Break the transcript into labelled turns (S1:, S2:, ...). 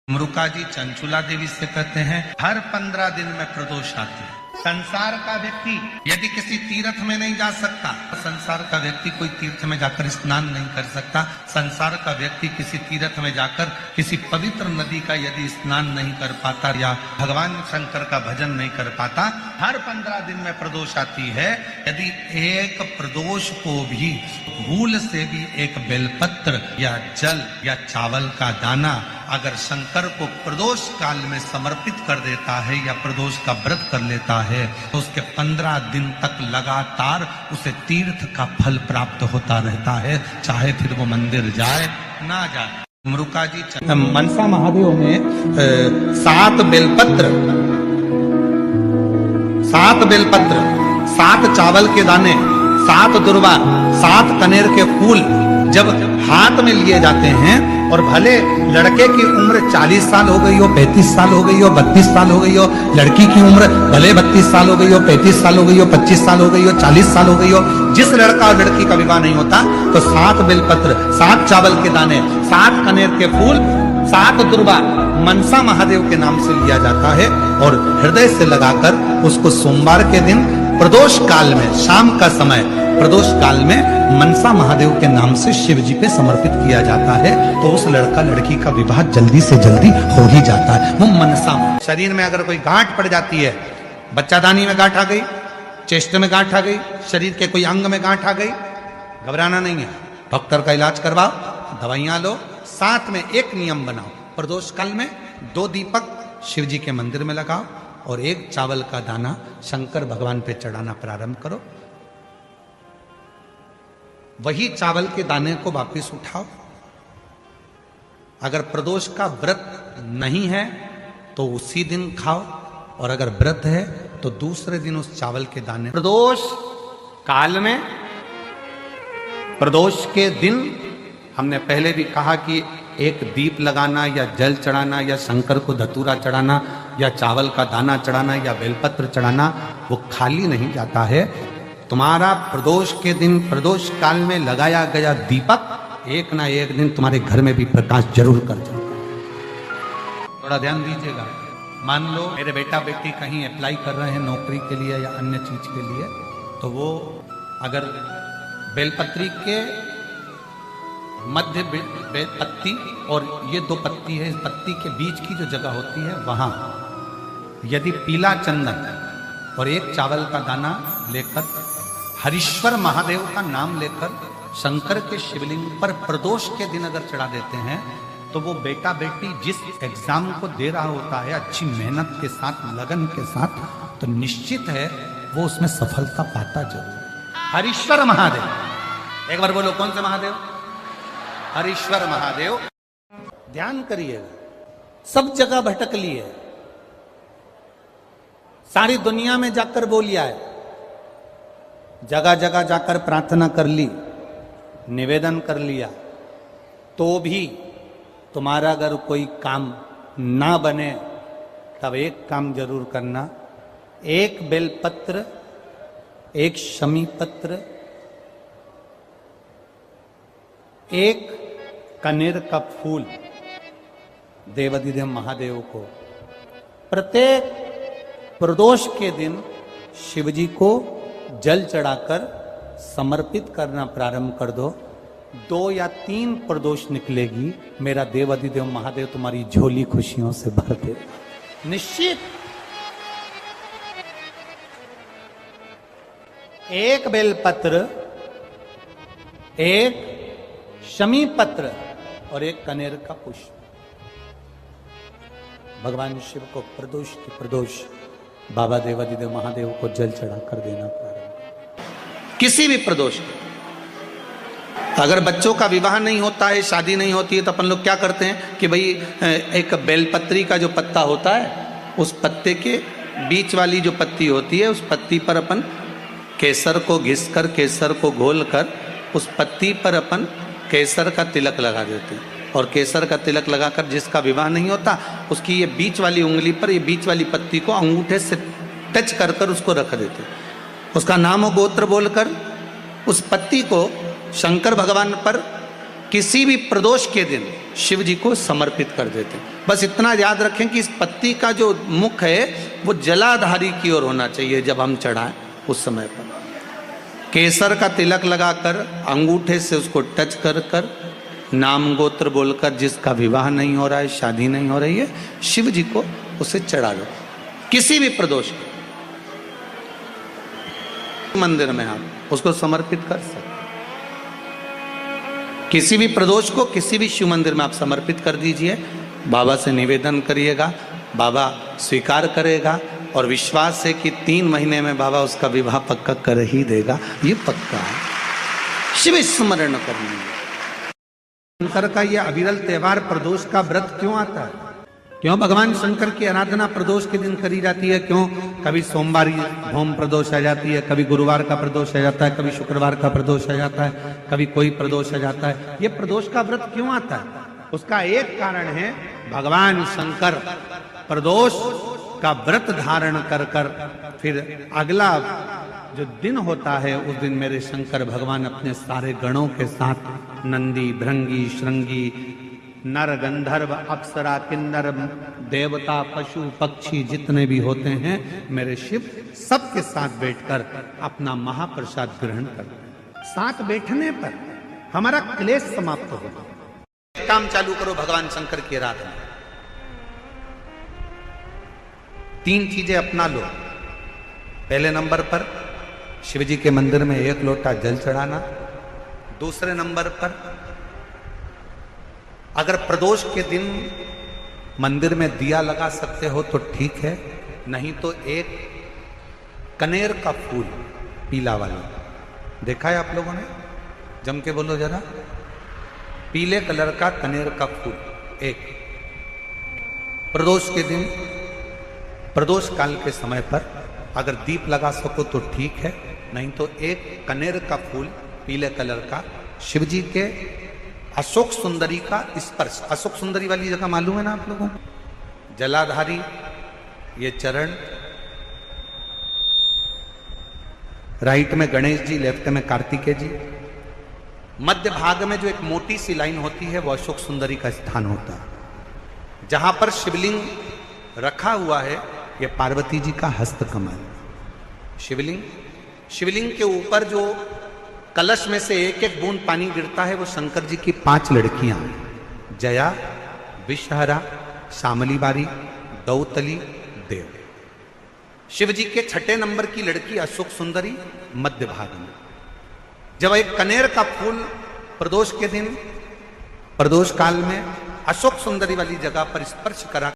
S1: मृका जी चंचुला देवी से कहते हैं हर 15 दिन में प्रदोष आती है। संसार का व्यक्ति यदि किसी तीर्थ में नहीं जा सकता, संसार का व्यक्ति कोई तीर्थ में जाकर स्नान नहीं कर सकता, संसार का व्यक्ति किसी तीर्थ में जाकर किसी पवित्र नदी का यदि स्नान नहीं कर पाता या भगवान शंकर का भजन नहीं कर पाता, हर 15 दिन में प्रदोष आती है। यदि एक प्रदोष को भी भूल से भी एक बेलपत्र या जल या चावल का दाना अगर शंकर को प्रदोष काल में समर्पित कर देता है या प्रदोष का व्रत कर लेता है तो उसके 15 दिन तक लगातार उसे तीर्थ का फल प्राप्त होता रहता है, चाहे फिर वो मंदिर जाए ना जाए। मृका जी मनसा महादेव में 7 बेलपत्र 7 चावल के दाने 7 दुर्वा 7 कनेर के फूल जब हाथ में लिए जाते हैं और भले लड़के की उम्र 40 साल हो गई हो, 35 साल हो गई हो, 32 साल हो गई हो, लड़की की उम्र भले 32 साल हो गई हो, 35 साल हो गई हो, 25 साल हो गई हो, 40 साल हो गई हो, जिस लड़का और लड़की का विवाह नहीं होता तो 7 बेलपत्र 7 चावल के दाने 7 कनेर के फूल 7 दुर्वा मनसा महादेव के नाम से लिया जाता है और हृदय से लगाकर उसको सोमवार के दिन प्रदोष काल में शाम का समय प्रदोष काल में मनसा महादेव के नाम से शिव जी पे समर्पित किया जाता है तो उस लड़का लड़की का विवाह जल्दी से जल्दी हो ही जाता है। वो मनसा शरीर में अगर कोई गांठ पड़ जाती है, बच्चादानी में गांठ आ गई, चेस्ट में गांठ आ गई, शरीर के कोई अंग में गांठ आ गई, घबराना नहीं है, डॉक्टर का इलाज करवाओ, दवाइयां लो, साथ में एक नियम बनाओ, प्रदोष काल में 2 दीपक शिव जी के मंदिर में लगाओ और 1 चावल का दाना शंकर भगवान पे चढ़ाना प्रारंभ करो। वही चावल के दाने को वापस उठाओ। अगर प्रदोष का व्रत नहीं है तो उसी दिन खाओ और अगर व्रत है तो दूसरे दिन उस चावल के दाने। प्रदोष काल में प्रदोष के दिन हमने पहले भी कहा कि एक दीप लगाना या जल चढ़ाना या शंकर को धतूरा चढ़ाना या चावल का दाना चढ़ाना या बेलपत्र चढ़ाना वो खाली नहीं जाता है। तुम्हारा प्रदोष के दिन प्रदोष काल में लगाया गया दीपक एक ना एक दिन तुम्हारे घर में भी प्रकाश जरूर कर जाएगा। थोड़ा ध्यान दीजिएगा। मान लो मेरे बेटा बेटी कहीं अप्लाई कर रहे हैं नौकरी के लिए या अन्य चीज के लिए, तो वो अगर बेलपत्री के मध्य पत्ती और ये 2 पत्ती है, इस पत्ती के बीच की जो जगह होती है वहां यदि पीला चंदन और 1 चावल का दाना लेकर हरीश्वर महादेव का नाम लेकर शंकर के शिवलिंग पर प्रदोष के दिन अगर चढ़ा देते हैं तो वो बेटा बेटी जिस एग्जाम को दे रहा होता है अच्छी मेहनत के साथ लगन के साथ, तो निश्चित है वो उसमें सफलता पाता जरूर। हरीश्वर महादेव, एक बार बोलो कौन से महादेव? हरीश्वर महादेव। ध्यान करिएगा, सब जगह भटक लिए, सारी दुनिया में जाकर बोलिया है, जगह जगह जाकर प्रार्थना कर ली, निवेदन कर लिया, तो भी तुम्हारा अगर कोई काम ना बने तब एक काम जरूर करना, 1 बेलपत्र 1 शमी पत्र 1 कनेर का फूल देवाधिदेव महादेव को प्रत्येक प्रदोष के दिन शिवजी को जल चढ़ाकर समर्पित करना प्रारंभ कर दो। 2 या 3 प्रदोष निकलेगी, मेरा देवाधिदेव महादेव तुम्हारी झोली खुशियों से भर दे निश्चित। 1 बेलपत्र 1 शमी पत्र और 1 कनेर का पुष्प भगवान शिव को प्रदोष बाबा देवाधिदेव महादेव को जल चढ़ा कर देना प्रारंभ। किसी भी प्रदोष अगर बच्चों का विवाह नहीं होता है, शादी नहीं होती है, तो अपन लोग क्या करते हैं कि भाई एक बेलपत्री का जो पत्ता होता है उस पत्ते के बीच वाली जो पत्ती होती है उस पत्ती पर अपन केसर को घिसकर केसर को घोलकर उस पत्ती पर अपन केसर का तिलक लगा देते हैं और केसर का तिलक लगाकर जिसका विवाह नहीं होता उसकी ये बीच वाली उंगली पर ये बीच वाली पत्ती को अंगूठे से टच कर कर उसको रख देते, उसका नाम और गोत्र बोलकर उस पत्ती को शंकर भगवान पर किसी भी प्रदोष के दिन शिव जी को समर्पित कर देते हैं। बस इतना याद रखें कि इस पत्ती का जो मुख है वो जलाधारी की ओर होना चाहिए जब हम चढ़ाएं उस समय पर। केसर का तिलक लगाकर अंगूठे से उसको टच कर कर नाम गोत्र बोलकर, जिसका विवाह नहीं हो रहा है, शादी नहीं हो रही है, शिव जी को उसे चढ़ा दो किसी भी प्रदोष के मंदिर में आप उसको समर्पित कर सकते। किसी भी प्रदोष को किसी भी शिव मंदिर में आप समर्पित कर दीजिए, बाबा से निवेदन करिएगा, बाबा स्वीकार करेगा और विश्वास है कि 3 महीने में बाबा उसका विवाह पक्का कर ही देगा। ये पक्का है। शिव स्मरण करना। शंकर का ये अविरल त्योहार प्रदोष का व्रत क्यों आता है? क्यों भगवान शंकर की आराधना प्रदोष के दिन करी जाती है? क्यों कभी सोमवार होम प्रदोष आ जाती है, कभी गुरुवार का प्रदोष आ जाता है, कभी शुक्रवार का प्रदोष आ जाता है, कभी कोई प्रदोष आ जाता है? ये प्रदोष का व्रत क्यों आता है? उसका एक कारण है, भगवान शंकर प्रदोष का व्रत धारण कर कर फिर अगला जो दिन होता है उस दिन मेरे शंकर भगवान अपने सारे गणों के साथ नंदी, भृंगी, श्रृंगी, नर, गंधर्व, अप्सरा, किन्नर, देवता, पशु, पक्षी जितने भी होते हैं मेरे शिव सबके साथ बैठकर अपना महाप्रसाद ग्रहण करते हैं। साथ बैठने पर हमारा क्लेश समाप्त होगा। काम चालू करो भगवान शंकर की आराधना। 3 चीजें अपना लो। पहले नंबर पर शिव जी के मंदिर में 1 लोटा जल चढ़ाना। दूसरे नंबर पर अगर प्रदोष के दिन मंदिर में दिया लगा सकते हो तो ठीक है, नहीं तो एक कनेर का फूल पीला वाला, देखा है आप लोगों ने? जम के बोलो जरा। पीले कलर का कनेर का फूल एक प्रदोष के दिन, प्रदोष काल के समय पर अगर दीप लगा सको तो ठीक है, नहीं तो एक कनेर का फूल पीले कलर का शिव जी के अशोक सुंदरी का स्पर्श। अशोक सुंदरी वाली जगह मालूम है ना आप लोगों को? जलाधारी ये चरण, राइट में गणेश जी, लेफ्ट में कार्तिकेय जी, मध्य भाग में जो एक मोटी सी लाइन होती है वो अशोक सुंदरी का स्थान होता है। जहां पर शिवलिंग रखा हुआ है ये पार्वती जी का हस्त कमल। शिवलिंग के ऊपर जो कलश में से एक एक बूंद पानी गिरता है वो शंकर जी की 5 लड़कियां, जया, विषहरा, शामली बारी, दौतली, देव। शिव जी के 6ठे नंबर की लड़की अशोक सुंदरी मध्य भाग में। जब एक कनेर का फूल प्रदोष के दिन, प्रदोष काल में अशोक सुंदरी वाली जगह पर स्पर्श करा